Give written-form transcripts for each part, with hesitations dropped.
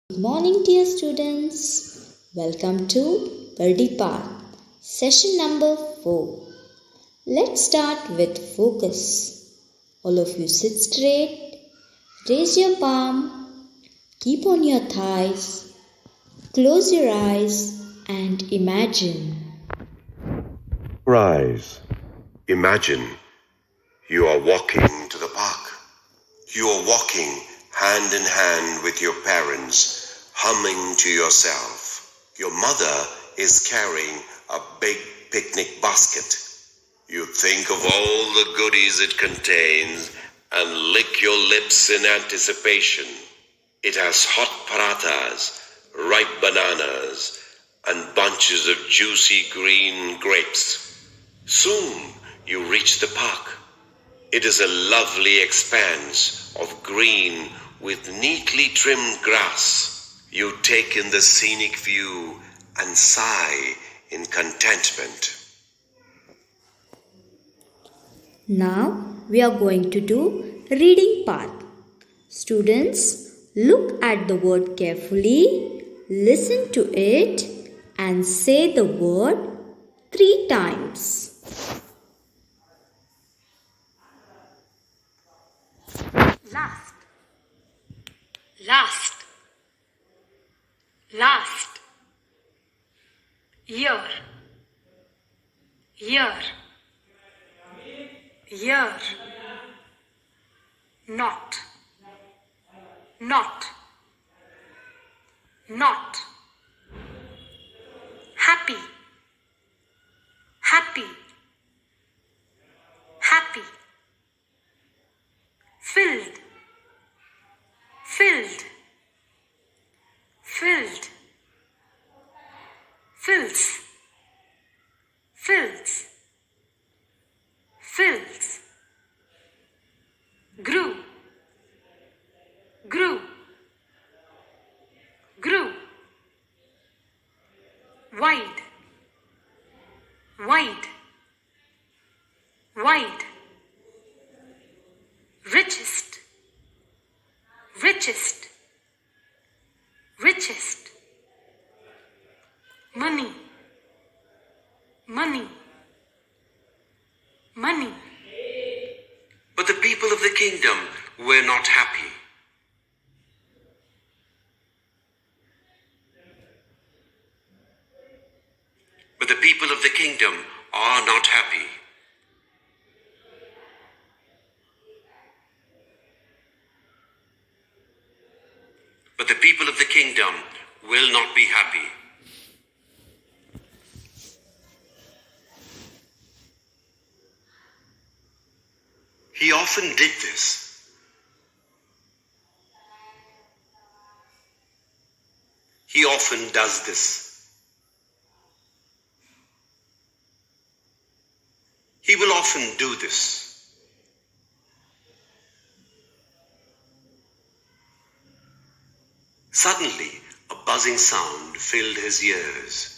Good morning, dear students. Welcome to Birdie Path, session number 4. Let's start with focus. All of you sit straight, raise your palm, keep on your thighs, close your eyes, and imagine. Rise. Imagine you are walking to the park. You are walking hand in hand with your parents, humming to yourself. Your mother is carrying a big picnic basket. You think of all the goodies it contains and lick your lips in anticipation. It has hot parathas, ripe bananas, and bunches of juicy green grapes. Soon you reach the park. It is a lovely expanse of green with neatly trimmed grass. You take in the scenic view and sigh in contentment. Now we are going to do reading part. Students, look at the word carefully, listen to it, and say the word 3 times. Last, last, last. Year, year, year. Not, not, not. Happy, happy, happy. Filled, filled, filled. Fills, fills, fills. Grew, grew, grew. Wide, wide, wide. Richest, richest, richest. Money, money, money. But the people of the kingdom were not happy. But the people of the kingdom are not happy. But the people of the kingdom will not be happy. He often did this. He often does this. He will often do this. Suddenly, a buzzing sound filled his ears.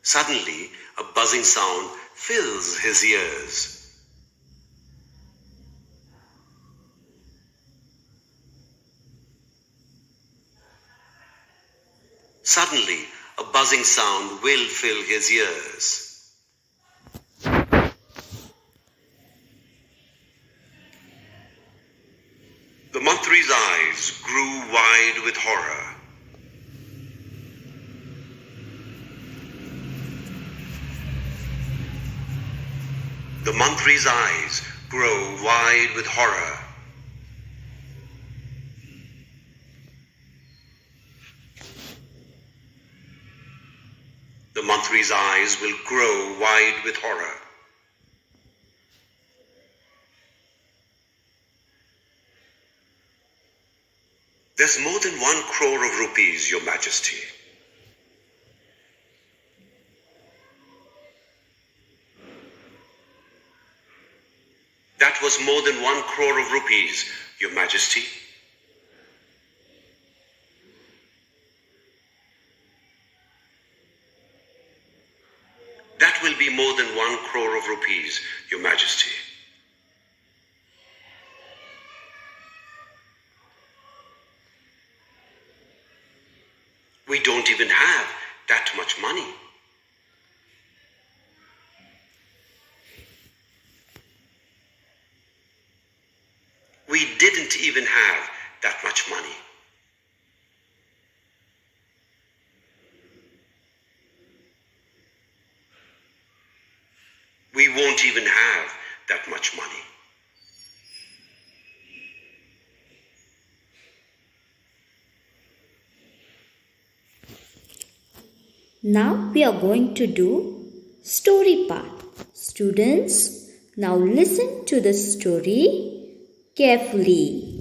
Suddenly, a buzzing sound fills his ears. Suddenly, a buzzing sound will fill his ears. The Mantri's eyes grew wide with horror. The Mantri's eyes grow wide with horror. The Mantri's eyes will grow wide with horror. There's more than 1 crore of rupees, Your Majesty. That was more than 1 crore of rupees, Your Majesty. That will be more than 1 crore of rupees, Your Majesty. we didn't even have that much money. We won't even have that much money. Now we are going to do story part. Students, now listen to the story carefully.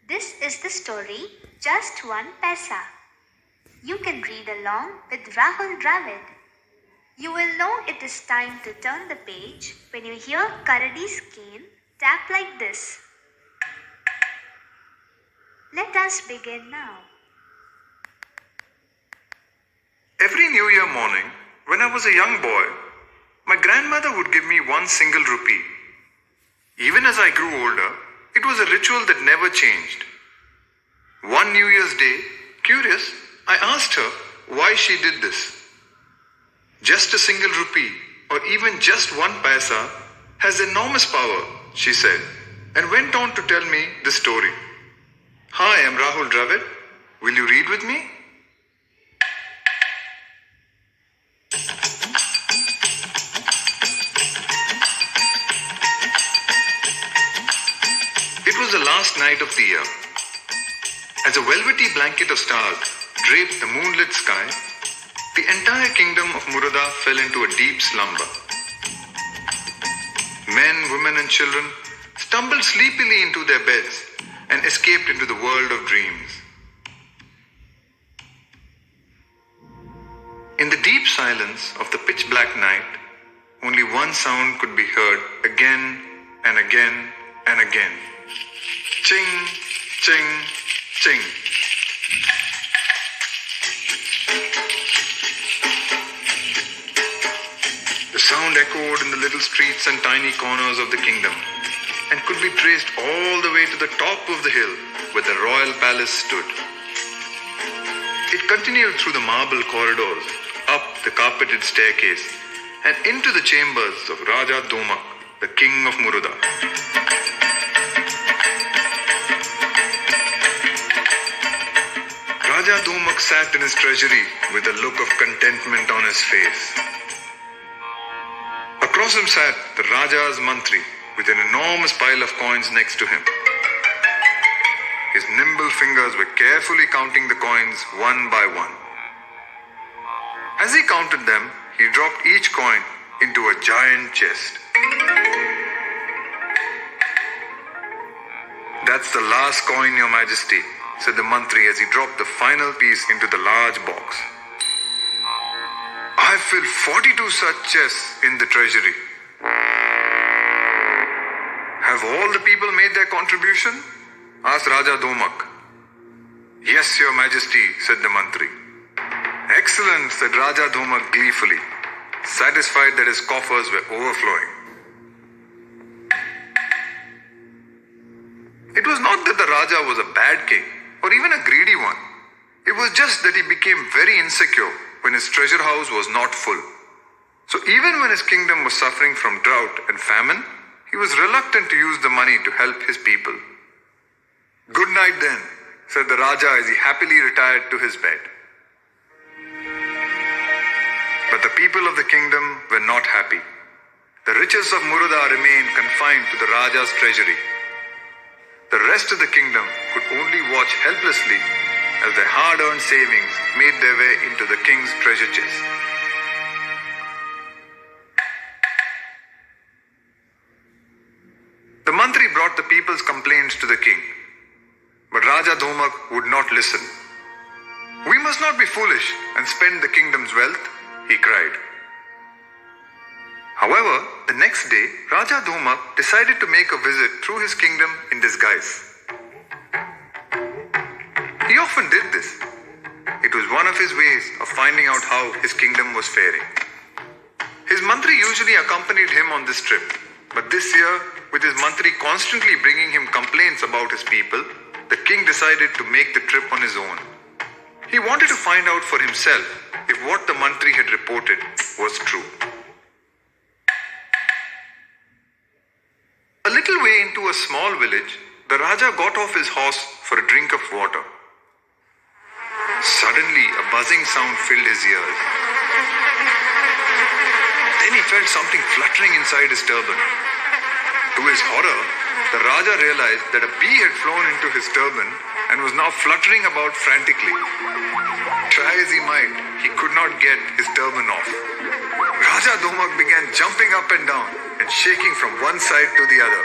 This is the story Just One Paisa. You can read along with Rahul Dravid. You will know it is time to turn the page when you hear Karadi's cane tap like this. Let us begin now. Every New Year morning, when I was a young boy, my grandmother would give me one single rupee. Even as I grew older, it was a ritual that never changed. One New Year's Day, curious, I asked her why she did this. Just a single rupee, or even just one paisa, has enormous power, she said, and went on to tell me the story. Hi, I'm Rahul Dravid. Will you read with me? It was the last night of the year. As a velvety blanket of stars draped the moonlit sky, the entire kingdom of Murada fell into a deep slumber. Men, women and children stumbled sleepily into their beds and escaped into the world of dreams. In the deep silence of the pitch black night, only one sound could be heard again and again and again. Ching, ching, ching. The sound echoed in the little streets and tiny corners of the kingdom and could be traced all the way to the top of the hill where the royal palace stood. It continued through the marble corridors, up the carpeted staircase, and into the chambers of Raja Domak, the king of Murada. Raja Domak sat in his treasury with a look of contentment on his face. Across him sat the Raja's mantri with an enormous pile of coins next to him. His nimble fingers were carefully counting the coins one by one. As he counted them, he dropped each coin into a giant chest. That's the last coin, Your Majesty, said the mantri as he dropped the final piece into the large box. I've filled 42 such chests in the treasury. Have all the people made their contribution? Asked Raja Domak. Yes, Your Majesty, said the mantri. Excellent, said Raja Domak gleefully, satisfied that his coffers were overflowing. It was not that the Raja was a bad king or even a greedy one. It was just that he became very insecure when his treasure house was not full. So even when his kingdom was suffering from drought and famine, he was reluctant to use the money to help his people. Good night then, said the Raja as he happily retired to his bed. But the people of the kingdom were not happy. The riches of Murada remained confined to the Raja's treasury. The rest of the kingdom could only watch helplessly as their hard-earned savings made their way into the king's treasure chest. The mantri brought the people's complaints to the king, but Raja Domak would not listen. We must not be foolish and spend the kingdom's wealth, he cried. However, the next day, Raja Dhomak decided to make a visit through his kingdom in disguise. He often did this. It was one of his ways of finding out how his kingdom was faring. His mantri usually accompanied him on this trip, but this year, with his mantri constantly bringing him complaints about his people, the king decided to make the trip on his own. He wanted to find out for himself if what the mantri had reported was true. A little way into a small village, the Raja got off his horse for a drink of water. Suddenly, a buzzing sound filled his ears. Then he felt something fluttering inside his turban. To his horror, the Raja realized that a bee had flown into his turban and was now fluttering about frantically. Try as he might, he could not get his turban off. Raja Dhomak began jumping up and down and shaking from one side to the other.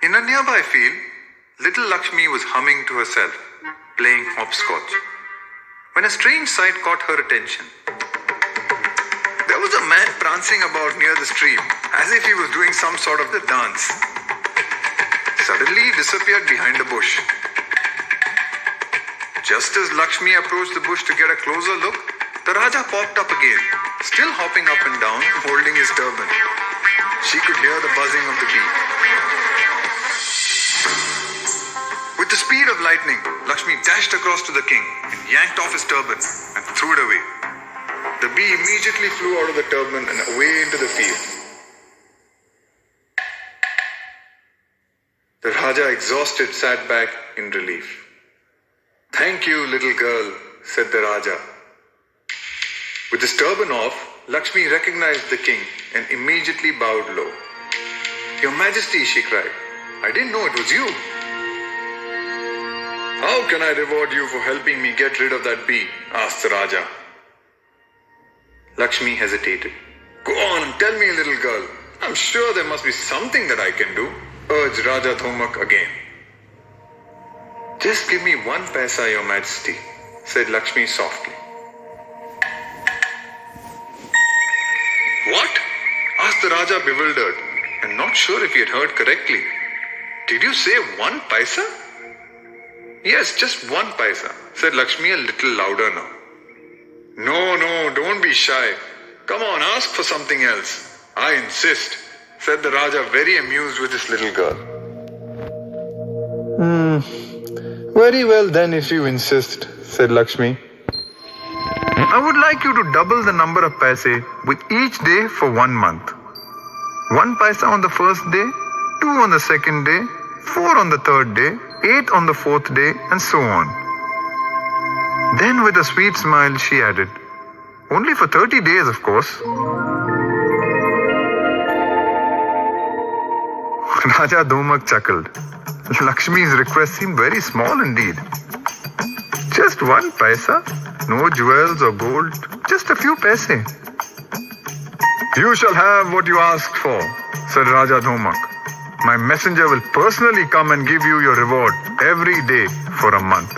In a nearby field, little Lakshmi was humming to herself, playing hopscotch, when a strange sight caught her attention. There was a man prancing about near the stream, as if he was doing some sort of a dance. Suddenly he disappeared behind a bush. Just as Lakshmi approached the bush to get a closer look, the Raja popped up again, still hopping up and down, holding his turban. She could hear the buzzing of the bee. With the speed of lightning, Lakshmi dashed across to the king and yanked off his turban and threw it away. The bee immediately flew out of the turban and away into the field. The Raja, exhausted, sat back in relief. "Thank you, little girl," said the Raja. With his turban off, Lakshmi recognized the king and immediately bowed low. "Your Majesty," she cried, "I didn't know it was you." "How can I reward you for helping me get rid of that bee?" asked the Raja. Lakshmi hesitated. "Go on and tell me, little girl. I'm sure there must be something that I can do," urged Raja Dhomak again. "Just give me 1 paisa, Your Majesty," said Lakshmi softly. "What?" asked the Raja, bewildered and not sure if he had heard correctly. "Did you say 1 paisa?" "Yes, just 1 paisa," said Lakshmi a little louder now. No, don't be shy. Come on, ask for something else. I insist," said the Raja, very amused with his little girl. Very well then, if you insist," said Lakshmi. "I would like you to double the number of paise with each day for 1 month. 1 paisa on the first day, 2 on the second day, 4 on the third day, 8 on the fourth day, and so on." Then with a sweet smile, she added, "Only for 30 days, of course." Raja Dhomak chuckled. Lakshmi's request seemed very small indeed. Just 1 paisa? No jewels or gold, just a few paise. "You shall have what you asked for," said Raja Dhomak. "My messenger will personally come and give you your reward every day for a month."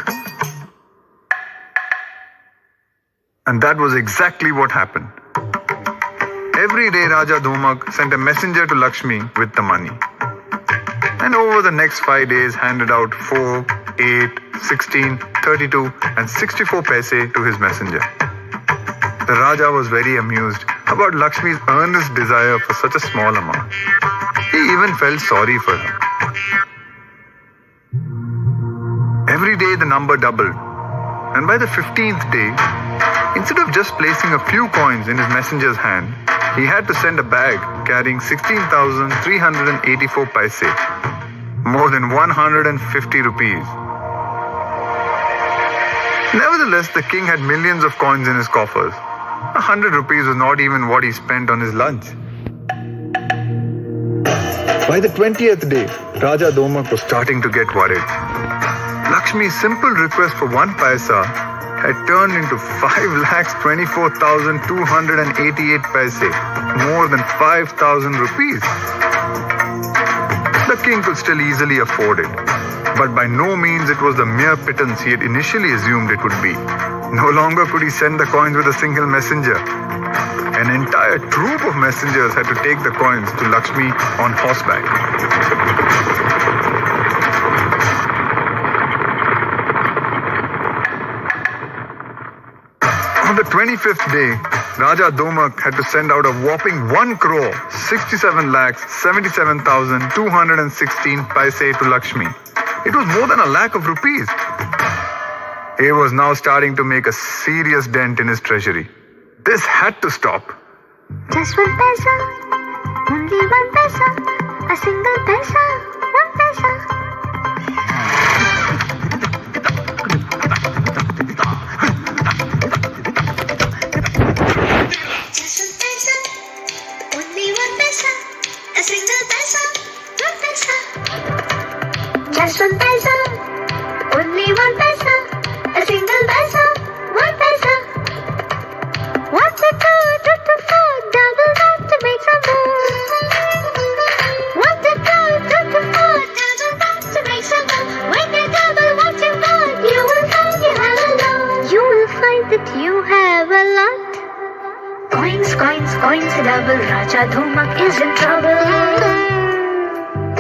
And that was exactly what happened. Every day Raja Dhomak sent a messenger to Lakshmi with the money. And over the next 5 days handed out 4, 8, 16, 32 and 64 paise to his messenger. The Raja was very amused about Lakshmi's earnest desire for such a small amount. He even felt sorry for her. Every day the number doubled. And by the 15th day, instead of just placing a few coins in his messenger's hand, he had to send a bag carrying 16,384 paise, more than 150 rupees. Nevertheless, the king had millions of coins in his coffers. 100 rupees was not even what he spent on his lunch. By the 20th day, Raja Dhomak was starting to get worried. Lakshmi's simple request for 1 paisa had turned into 5,24,288 paise, more than 5,000 rupees. The king could still easily afford it, But by no means it was the mere pittance he had initially assumed it would be. No longer could he send the coins with a single messenger. An entire troop of messengers had to take the coins to Lakshmi on horseback. On the 25th day, Raja Domak had to send out a whopping 1,67,77,216 paise to Lakshmi. It was more than 1 lakh of rupees. He was now starting to make a serious dent in his treasury. This had to stop. Just 1 paisa, only 1 paisa, a single paisa, 1 paisa. Just 1 paisa, only 1 paisa, a single paisa, 1 paisa. Just 1 paisa, only 1 paisa, a single paisa, 1 paisa. What's it do to double that to make some more? What's it do to double that to make some more? When you double what you got, you will find you have a lot. You will find that you have a lot. Coins, coins, coins, double. Raja Domak is in trouble.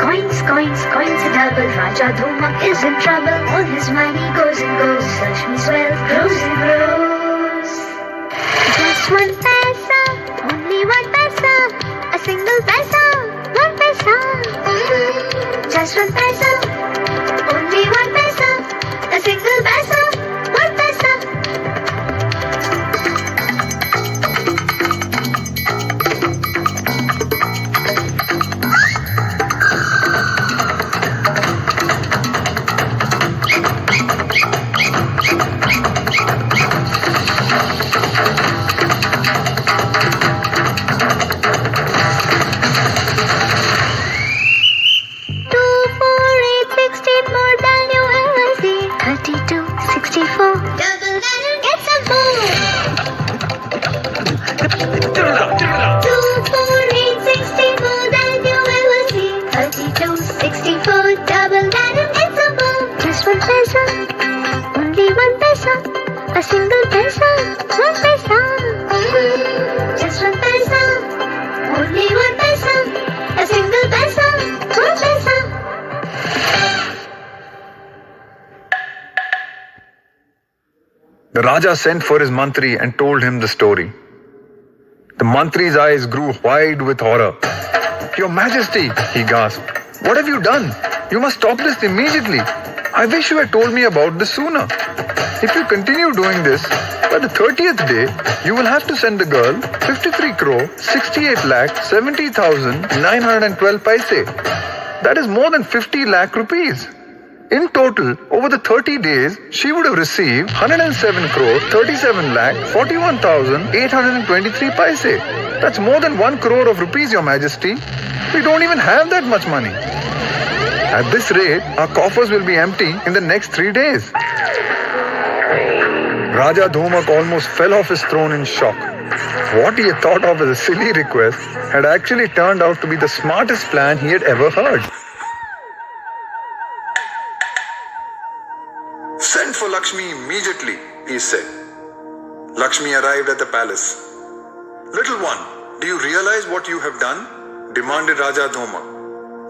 Coins, coins, coins, double. Raja Domak is in trouble. All his money goes and goes. Lakshmi's wealth grows and grows. Just 1 paisa, only 1 paisa, a single paisa, 1 paisa. Just 1 paisa, only 1 paisa, a single paisa, 1 paisa. A single paisa, 1 paisa. Just 1 paisa, only 1 paisa. A single paisa, 1 paisa. The Raja sent for his mantri and told him the story. The mantri's eyes grew wide with horror. "Your Majesty," he gasped, "what have you done? You must stop this immediately. I wish you had told me about this sooner. If you continue doing this, by the 30th day, you will have to send the girl 53 crore 68 lakh 70,912 paise. That is more than 50 lakh rupees. In total, over the 30 days, she would have received 107 crore 37 lakh 41,823 paise. That's more than 1 crore of rupees, Your Majesty. We don't even have that much money. At this rate, our coffers will be empty in the next 3 days." Raja Domak almost fell off his throne in shock. What he had thought of as a silly request had actually turned out to be the smartest plan he had ever heard. "Send for Lakshmi immediately," he said. Lakshmi arrived at the palace. "Little one, do you realize what you have done?" demanded Raja Domak.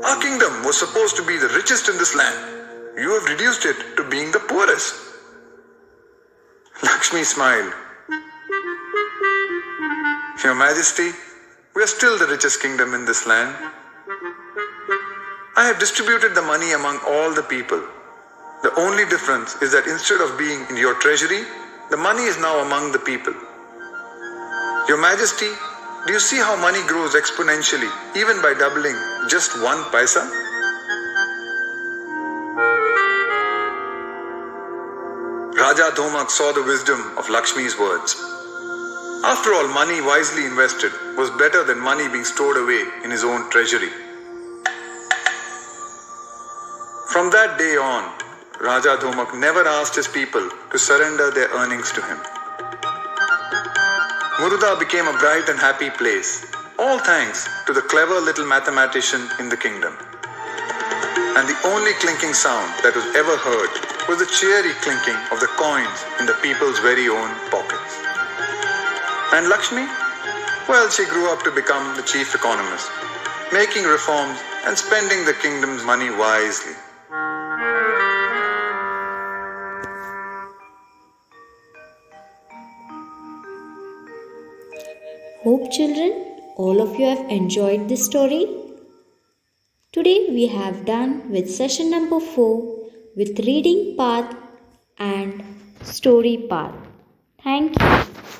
"Our kingdom was supposed to be the richest in this land. You have reduced it to being the poorest." Lakshmi smiled. "Your Majesty, we are still the richest kingdom in this land. I have distributed the money among all the people. The only difference is that instead of being in your treasury, the money is now among the people. Your Majesty, do you see how money grows exponentially even by doubling just 1 paisa?" Raja Domak saw the wisdom of Lakshmi's words. After all, money wisely invested was better than money being stored away in his own treasury. From that day on, Raja Domak never asked his people to surrender their earnings to him. Murudha became a bright and happy place, all thanks to the clever little mathematician in the kingdom. and the only clinking sound that was ever heard was the cheery clinking of the coins in the people's very own pockets. And Lakshmi? Well, she grew up to become the chief economist, making reforms and spending the kingdom's money wisely. Hope children, all of you have enjoyed this story. Today we have done with session number 4 with reading part and story part. Thank you.